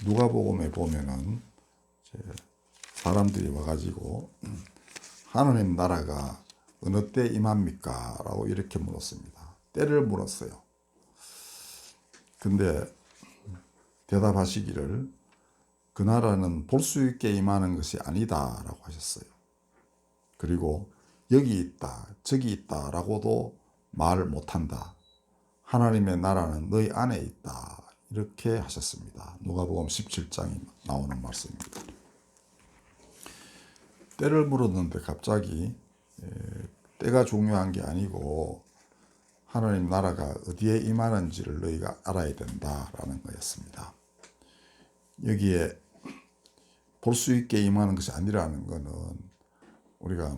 누가복음에 보면은 사람들이 와가지고 하나님 나라가 어느 때 임합니까? 라고 이렇게 물었습니다. 때를 물었어요. 근데 대답하시기를 그 나라는 볼 수 있게 임하는 것이 아니다 라고 하셨어요. 그리고 여기 있다 저기 있다 라고도 말 못한다. 하나님의 나라는 너희 안에 있다 이렇게 하셨습니다. 누가복음 17장이 나오는 말씀입니다. 때를 물었는데 갑자기 때가 중요한 게 아니고 하나님 나라가 어디에 임하는지를 너희가 알아야 된다라는 거였습니다. 여기에 볼 수 있게 임하는 것이 아니라는 것은 우리가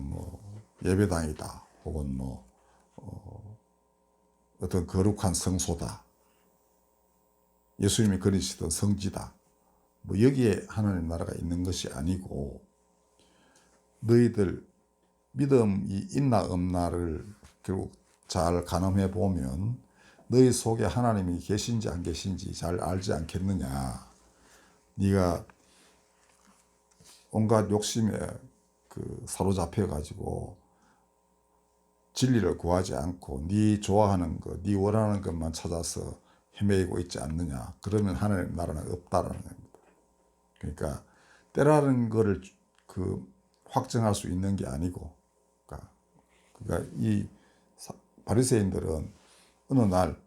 예배당이다 혹은 어떤 거룩한 성소다, 예수님이 그리시던 성지다, 여기에 하나님 나라가 있는 것이 아니고 너희들 믿음이 있나 없나를 결국 잘 가늠해 보면 너희 속에 하나님이 계신지 안 계신지 잘 알지 않겠느냐. 네가 온갖 욕심에 사로잡혀 가지고 진리를 구하지 않고 네 좋아하는 것, 네 원하는 것만 찾아서 헤매이고 있지 않느냐. 그러면 하나님 나라는 없다라는 겁니다. 그러니까 때라는 것을 확정할 수 있는 게 아니고, 그러니까 이 바리새인들은 어느 날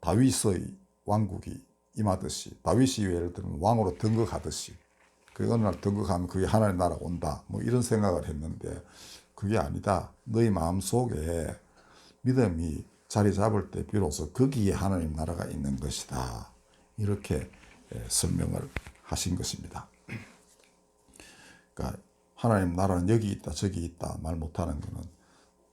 다윗의 왕국이 임하듯이, 다윗이 예를 들면 왕으로 등극하듯이 어느 날 등극하면 그게 하나님 나라가 온다 이런 생각을 했는데 그게 아니다. 너희 마음속에 믿음이 자리 잡을 때 비로소 거기에 하나님 나라가 있는 것이다. 이렇게 설명을 하신 것입니다. 그러니까 하나님 나라는 여기 있다 저기 있다 말 못하는 것은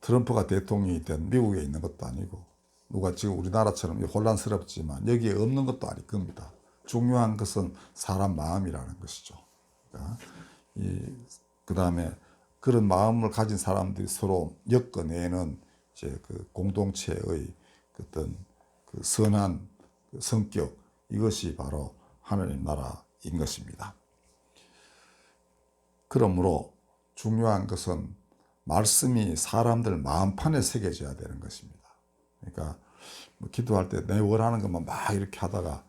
트럼프가 대통령이 된 미국에 있는 것도 아니고 누가 지금 우리나라처럼 혼란스럽지만 여기에 없는 것도 아닐 겁니다. 중요한 것은 사람 마음이라는 것이죠. 그러니까 그 다음에 그런 마음을 가진 사람들이 서로 엮어내는 공동체의 어떤 선한 성격, 이것이 바로 하나님 나라인 것입니다. 그러므로 중요한 것은 말씀이 사람들 마음판에 새겨져야 되는 것입니다. 그러니까 기도할 때 내 원하는 것만 막 이렇게 하다가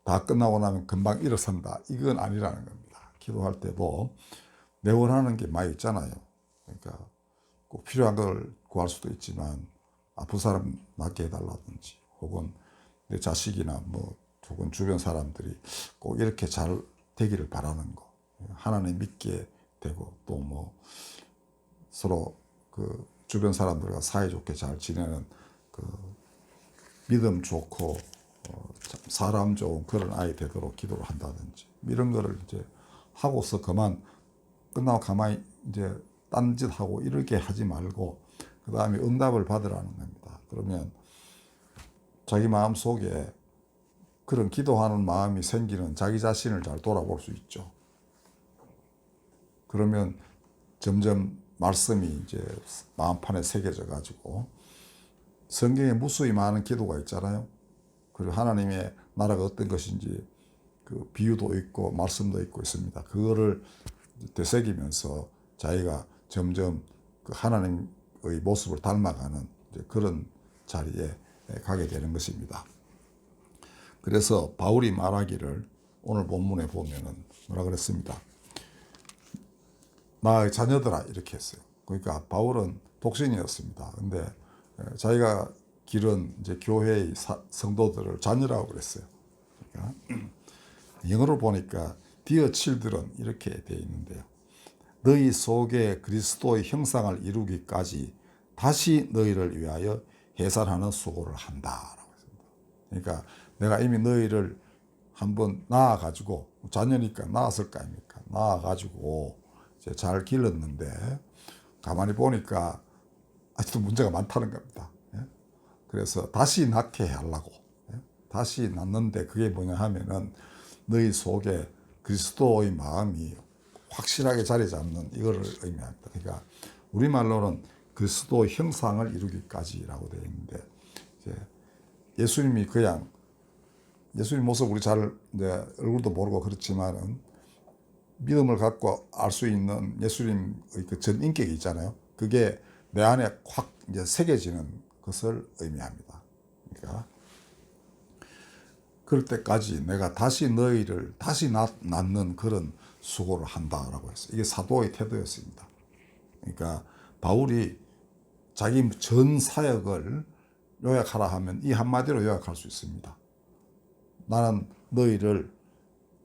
다 끝나고 나면 금방 일어선다. 이건 아니라는 겁니다. 기도할 때도 내 원하는 게 많이 있잖아요. 그러니까 꼭 필요한 걸 구할 수도 있지만 아픈 사람 낫게 해달라든지 혹은 내 자식이나 혹은 주변 사람들이 꼭 이렇게 잘 되기를 바라는 거, 하나님 믿게 되고 또 서로 주변 사람들과 사이좋게 잘 지내는 믿음 좋고 사람 좋은 그런 아이 되도록 기도를 한다든지 이런 거를 이제 하고서 끝나고 가만히 이제 딴짓하고 이렇게 하지 말고 그 다음에 응답을 받으라는 겁니다. 그러면 자기 마음 속에 그런 기도하는 마음이 생기는 자기 자신을 잘 돌아볼 수 있죠. 그러면 점점 말씀이 이제 마음판에 새겨져 가지고 성경에 무수히 많은 기도가 있잖아요. 그리고 하나님의 나라가 어떤 것인지 비유도 있고 말씀도 있고 있습니다. 그거를 되새기면서 자기가 점점 하나님의 모습을 닮아가는 그런 자리에 가게 되는 것입니다. 그래서 바울이 말하기를 오늘 본문에 보면은 뭐라 그랬습니다. 나의 자녀들아 이렇게 했어요. 그러니까 바울은 독신이었습니다. 근데 자기가 기른 이제 교회의 성도들을 자녀라고 그랬어요. 그러니까 영어로 보니까 Dear children 이렇게 되어 있는데요. 너희 속에 그리스도의 형상을 이루기까지 다시 너희를 위하여 해산하는 수고를 한다라고 했습니다. 그러니까 내가 이미 너희를 한번 낳아가지고 자녀니까 낳았을 거 아닙니까? 낳아가지고 이제 잘 길렀는데 가만히 보니까 아직도 문제가 많다는 겁니다. 그래서 다시 낳게 하려고 다시 낳는데 그게 뭐냐 하면은 너희 속에 그리스도의 마음이 확실하게 자리 잡는 이거를 의미합니다. 그러니까 우리말로는 그리스도 형상을 이루기까지라고 되어 있는데 이제 예수님이 그냥 예수님 모습 우리 잘 이제 얼굴도 모르고 그렇지만은 믿음을 갖고 알 수 있는 예수님의 그 전 인격이 있잖아요. 그게 내 안에 확 이제 새겨지는 것을 의미합니다. 그러니까 그럴 때까지 내가 다시 너희를 다시 낳는 그런 수고를 한다라고 했어요. 이게 사도의 태도였습니다. 그러니까 바울이 자기 전 사역을 요약하라 하면 이 한마디로 요약할 수 있습니다. 나는 너희를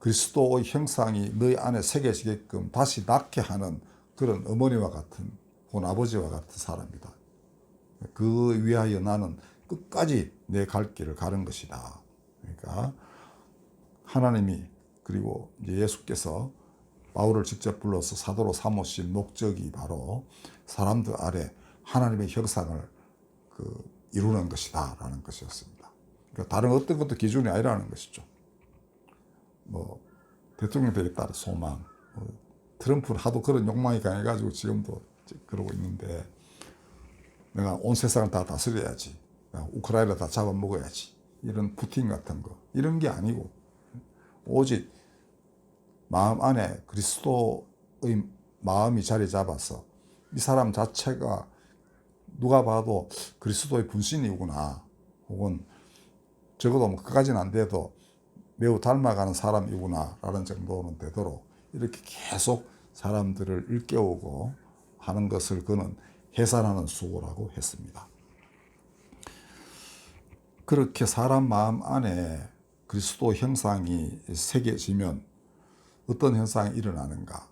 그리스도의 형상이 너희 안에 새겨지게끔 다시 낳게 하는 그런 어머니와 같은 혹은 아버지와 같은 사람이다. 그 위하여 나는 끝까지 내 갈 길을 가는 것이다. 그러니까 하나님이 그리고 이제 예수께서 바울을 직접 불러서 사도로 삼으신 목적이 바로 사람들 아래 하나님의 형상을 이루는 것이다라는 것이었습니다. 그러니까 다른 어떤 것도 기준이 아니라는 것이죠. 뭐 대통령 되겠다는 소망, 트럼프는 하도 그런 욕망이 강해가지고 지금도 그러고 있는데 내가 온 세상을 다 다스려야지, 우크라이나 다 잡아먹어야지, 이런 푸틴 같은 거 이런 게 아니고 오직 마음 안에 그리스도의 마음이 자리 잡아서 이 사람 자체가 누가 봐도 그리스도의 분신이구나, 혹은 적어도 뭐 그까지는 안 돼도 매우 닮아가는 사람이구나 라는 정도는 되도록 이렇게 계속 사람들을 일깨우고 하는 것을 그는 해산하는 수고라고 했습니다. 그렇게 사람 마음 안에 그리스도 형상이 새겨지면 어떤 현상이 일어나는가?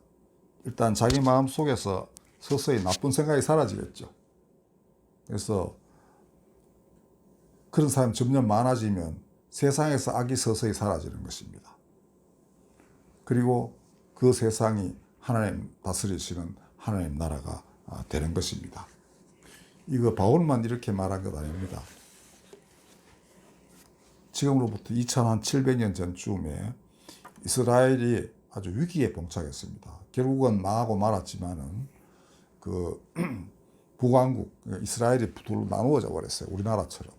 일단 자기 마음 속에서 서서히 나쁜 생각이 사라지겠죠. 그래서 그런 사람이 점점 많아지면 세상에서 악이 서서히 사라지는 것입니다. 그리고 그 세상이 하나님 다스리시는 하나님 나라가 되는 것입니다. 이거 바울만 이렇게 말한 것 아닙니다. 지금으로부터 2700년 전쯤에 이스라엘이 아주 위기에 봉착했습니다. 결국은 망하고 말았지만은 그 북왕국 이스라엘이 둘로 나누어져 버렸어요. 우리나라처럼.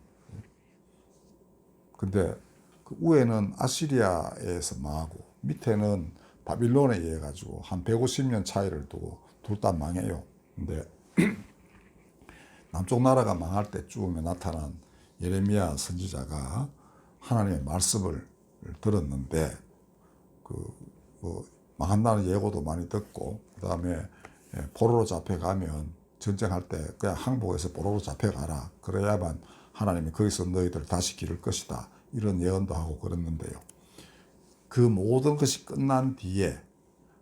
근데 그 위에는 아시리아에서 망하고 밑에는 바빌론에 의해 가지고 한 150년 차이를 두고 둘 다 망해요. 근데 남쪽 나라가 망할 때쯤에 나타난 예레미야 선지자가 하나님의 말씀을 들었는데 뭐 망한다는 예고도 많이 듣고 그다음에 포로로 잡혀가면 전쟁할 때 그냥 항복해서 포로로 잡혀가라. 그래야만 하나님이 거기서 너희들 다시 기를 것이다. 이런 예언도 하고 그랬는데요. 그 모든 것이 끝난 뒤에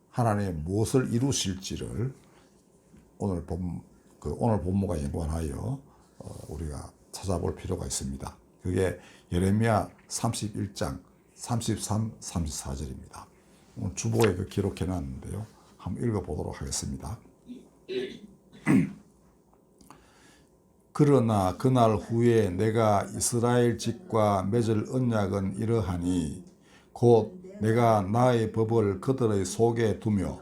하나님이 무엇을 이루실지를 오늘 본문과 연관하여 우리가 찾아볼 필요가 있습니다. 그게 예레미야 31장 33, 34절입니다. 오늘 주보에 기록해 놨는데요. 한번 읽어보도록 하겠습니다. 그러나 그날 후에 내가 이스라엘 집과 맺을 언약은 이러하니 곧 내가 나의 법을 그들의 속에 두며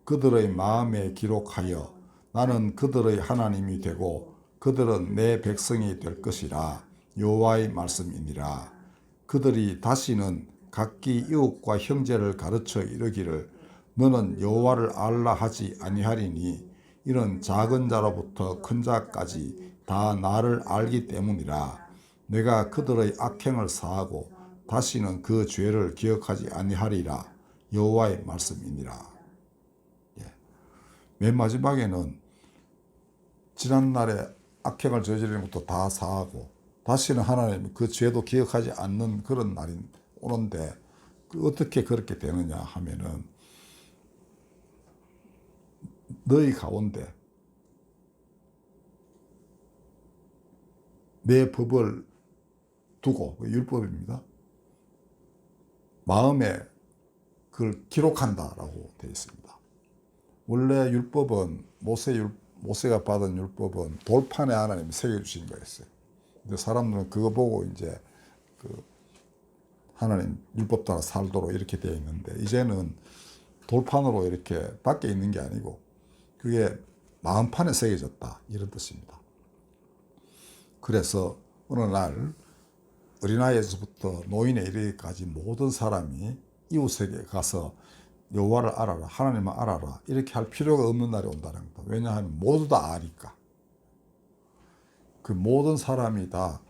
그들의 마음에 기록하여 나는 그들의 하나님이 되고 그들은 내 백성이 될 것이라. 여호와의 말씀이니라. 그들이 다시는 각기 이웃과 형제를 가르쳐 이르기를 너는 여호와를 알라 하지 아니하리니 이는 작은 자로부터 큰 자까지 다 나를 알기 때문이라. 내가 그들의 악행을 사하고 다시는 그 죄를 기억하지 아니하리라. 여호와의 말씀이니라. 맨 마지막에는 지난날에 악행을 저지르는 것도 다 사하고 다시는 하나님 그 죄도 기억하지 않는 그런 날이 오는데 어떻게 그렇게 되느냐 하면은 너희 가운데 내 법을 두고 율법입니다. 마음에 그걸 기록한다라고 되어 있습니다. 원래 율법은 모세가 받은 율법은 돌판에 하나님이 새겨주신 거였어요. 근데 사람들은 그거 보고 이제 하나님 율법 따라 살도록 이렇게 되어 있는데 이제는 돌판으로 이렇게 밖에 있는 게 아니고 그게 마음판에 새겨졌다 이런 뜻입니다. 그래서 어느 날 어린아이에서부터 노인에 이르기까지 모든 사람이 이웃에게 가서 여호와를 알아라, 하나님을 알아라, 이렇게 할 필요가 없는 날이 온다는 겁니다. 왜냐하면 모두 다 아니까. 그 모든 사람이 다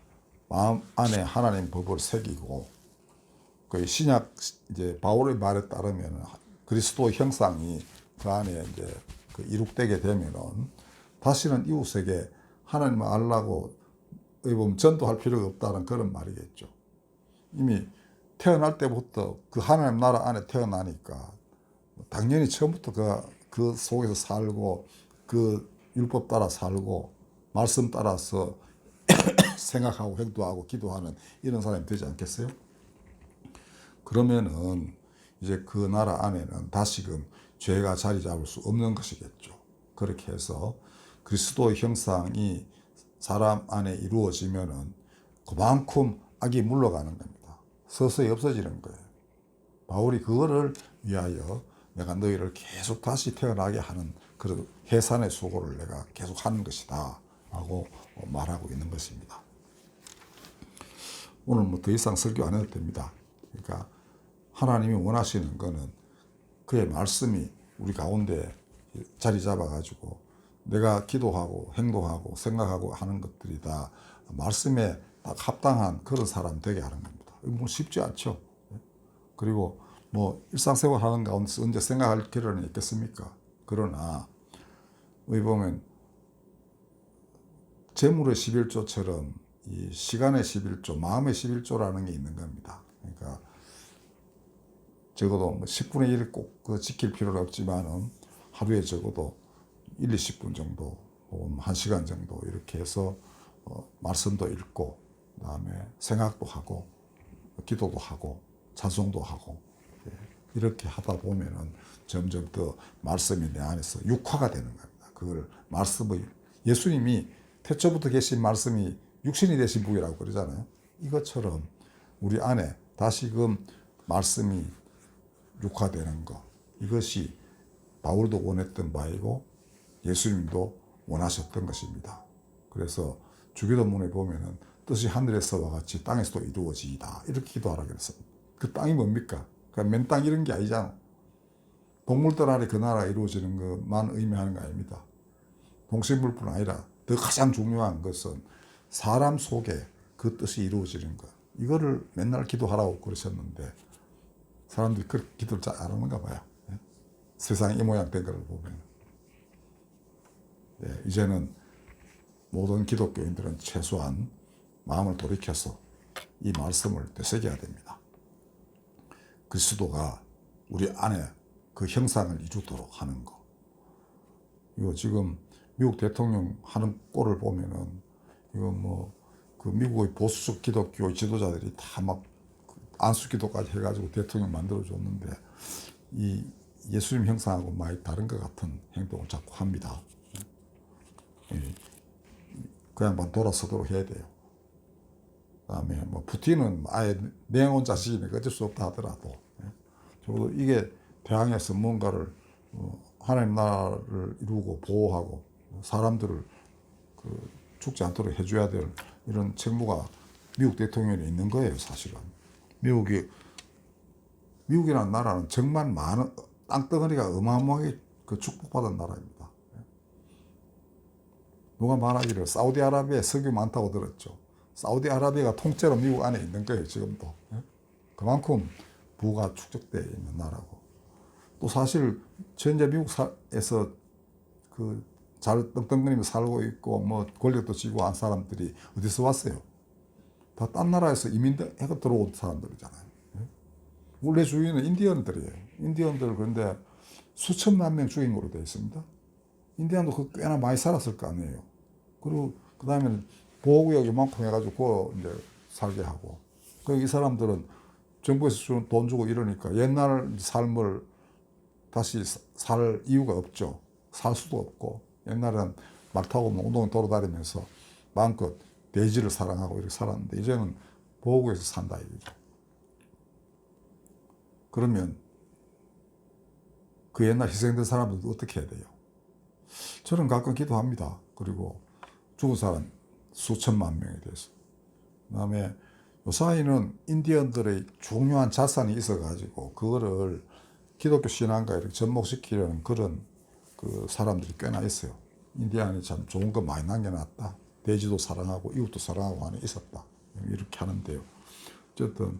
마음 안에 하나님 법을 새기고, 그 신약 이제 바울의 말에 따르면 그리스도 형상이 그 안에 이제 그 이룩되게 되면은 다시는 이웃에게 하나님을 알라고 보면 전도할 필요가 없다는 그런 말이겠죠. 이미 태어날 때부터 그 하나님 나라 안에 태어나니까 당연히 처음부터 그 속에서 살고 그 율법 따라 살고 말씀 따라서 생각하고 행동하고 기도하는 이런 사람이 되지 않겠어요? 그러면은 이제 그 나라 안에는 다시금 죄가 자리 잡을 수 없는 것이겠죠. 그렇게 해서 그리스도의 형상이 사람 안에 이루어지면은 그만큼 악이 물러가는 겁니다. 서서히 없어지는 거예요. 바울이 그거를 위하여 내가 너희를 계속 다시 태어나게 하는 그런 해산의 수고를 내가 계속 하는 것이다 라고 말하고 있는 것입니다. 오늘 뭐 더 이상 설교 안 해도 됩니다. 그러니까 하나님이 원하시는 거는 그의 말씀이 우리 가운데 자리 잡아가지고 내가 기도하고 행동하고 생각하고 하는 것들이 다 말씀에 딱 합당한 그런 사람 되게 하는 겁니다. 뭐 쉽지 않죠. 그리고 뭐 일상생활 하는 가운데서 언제 생각할 필요는 있겠습니까? 그러나 여기 보면 재물의 11조처럼 이 시간의 11조, 마음의 11조라는 게 있는 겁니다. 그러니까 적어도 뭐 10분의 1을 꼭 지킬 필요는 없지만은 하루에 적어도 1, 20분 정도, 1시간 정도 이렇게 해서 말씀도 읽고 그다음에 생각도 하고 기도도 하고 찬송도 하고 이렇게 하다 보면은 점점 더 말씀이 내 안에서 육화가 되는 겁니다. 그걸 말씀의 예수님이 태초부터 계신 말씀이 육신이 되신 분이라고 그러잖아요. 이것처럼 우리 안에 다시금 말씀이 육화되는 것, 이것이 바울도 원했던 바이고 예수님도 원하셨던 것입니다. 그래서 주기도문에 보면은 뜻이 하늘에서와 같이 땅에서도 이루어지이다 이렇게 기도하라 그랬습니다. 그 땅이 뭡니까? 그냥 맨 땅 이런 게 아니잖아. 동물들 아래 그 나라가 이루어지는 것만 의미하는 거 아닙니다. 동식물뿐 아니라 더 가장 중요한 것은 사람 속에 그 뜻이 이루어지는 것. 이거를 맨날 기도하라고 그러셨는데 사람들이 그렇게 기도를 잘 안 하는가 봐요. 세상이 이 모양 된 걸 보면. 이제는 모든 기독교인들은 최소한 마음을 돌이켜서 이 말씀을 되새겨야 됩니다. 그리스도가 우리 안에 그 형상을 이루도록 하는 거. 이거 지금 미국 대통령 하는 꼴을 보면은 이거 뭐 그 미국의 보수적 기독교 지도자들이 다 막 안수 기도까지 해가지고 대통령 만들어줬는데 이 예수님 형상하고 많이 다른 것 같은 행동을 자꾸 합니다. 그냥만 돌아서도록 해야 돼요. 그다음에 뭐 푸틴은 아예 내온 자식이니까 어쩔 수 없다 하더라도 적어도 이게 대항해서 뭔가를 하나님 나라를 이루고 보호하고 사람들을 죽지 않도록 해줘야 될 이런 책무가 미국 대통령에 있는 거예요, 사실은. 미국이라는 나라는 정말 많은 땅덩어리가 어마어마하게 축복받은 나라입니다. 누가 말하기를 사우디아라비아에 석유 많다고 들었죠. 사우디아라비아가 통째로 미국 안에 있는 거예요, 지금도. 그만큼 부가 축적되어 있는 나라고. 또 사실 현재 미국에서 잘 떵떵거리며 살고 있고 뭐 권력도 쥐고 한 사람들이 어디서 왔어요? 다 딴 나라에서 이민해서 들어온 사람들이잖아요. 원래 주인은 인디언들이에요. 인디언들 그런데 수천만 명 죽인 걸로 되어 있습니다. 인디언도 꽤나 많이 살았을 거 아니에요. 그리고 그 다음에 보호구역 이만큼 해가지고 이제 살게 하고. 이 사람들은 정부에서 돈 주고 이러니까 옛날 삶을 다시 살 이유가 없죠. 살 수도 없고. 옛날에는 말 타고 몽둥이 돌아다니면서 마음껏 대지를 사랑하고 이렇게 살았는데 이제는 보호구역에서 산다 이거죠. 그러면 그 옛날 희생된 사람들도 어떻게 해야 돼요? 저는 가끔 기도합니다. 그리고 죽은 사람 수천만 명에 대해서. 그 다음에 요사이는 인디언들의 중요한 자산이 있어가지고 그거를 기독교 신앙과 이렇게 접목시키려는 그런 그 사람들이 꽤나 있어요. 인디안이 참 좋은 거 많이 남겨놨다. 돼지도 사랑하고 이웃도 사랑하고 하는 있었다. 이렇게 하는데요. 어쨌든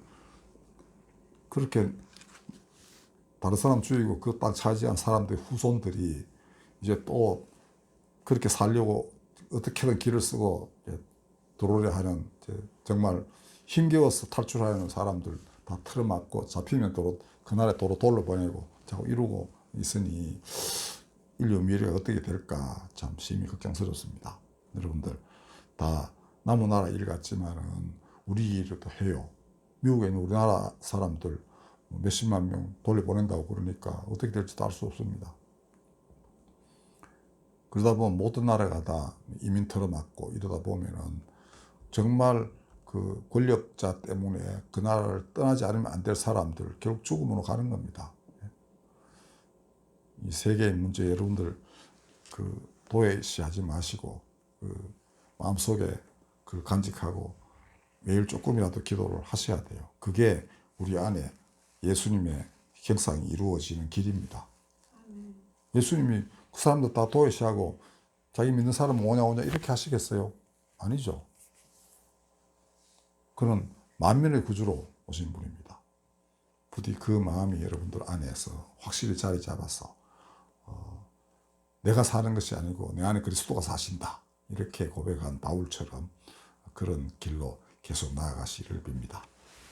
그렇게 다른 사람 죽이고 그 땅 차지한 사람들의 후손들이 이제 또 그렇게 살려고 어떻게든 길을 쓰고 들어오려 하는 정말 힘겨워서 탈출하려는 사람들 다 틀어막고 잡히면 도로 그날에 도로 돌려보내고 자꾸 이러고 있으니 인류 미래가 어떻게 될까 참 심히 걱정스럽습니다. 여러분들 다 남의 나라 일 같지만은 우리 일을 또 해요. 미국에 있는 우리나라 사람들 몇십만 명 돌려보낸다고 그러니까 어떻게 될지도 알 수 없습니다. 그러다 보면 모든 나라가 다 이민 틀어막고 이러다 보면은 정말 그 권력자 때문에 그 나라를 떠나지 않으면 안 될 사람들 결국 죽음으로 가는 겁니다. 이 세계의 문제 여러분들 그 도외시하지 마시고 그 마음속에 그 간직하고 매일 조금이라도 기도를 하셔야 돼요. 그게 우리 안에 예수님의 형상이 이루어지는 길입니다. 예수님이 그 사람들 다 도외시하고 자기 믿는 사람은 오냐 이렇게 하시겠어요? 아니죠. 그는 만민의 구주로 오신 분입니다. 부디 그 마음이 여러분들 안에서 확실히 자리 잡아서 내가 사는 것이 아니고 내 안에 그리스도가 사신다. 이렇게 고백한 바울처럼 그런 길로 계속 나아가시를 빕니다.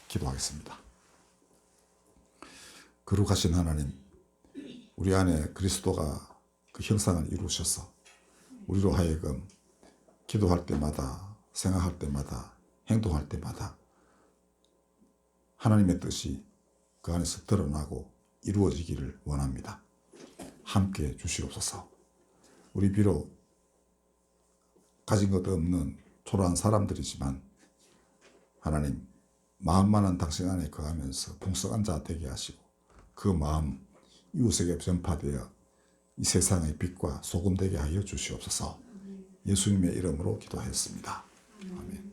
기도하겠습니다. 거룩하신 하나님, 우리 안에 그리스도가 그 형상을 이루셔서 우리로 하여금 기도할 때마다, 생각할 때마다, 행동할 때마다 하나님의 뜻이 그 안에서 드러나고 이루어지기를 원합니다. 함께 해 주시옵소서. 우리 비록 가진 것 없는 초라한 사람들이지만 하나님, 마음만은 당신 안에 거하면서 풍성한 자 되게 하시고 그 마음 이웃에게 전파되어 이 세상의 빛과 소금 되게 하여 주시옵소서. 예수님의 이름으로 기도하였습니다. 아멘.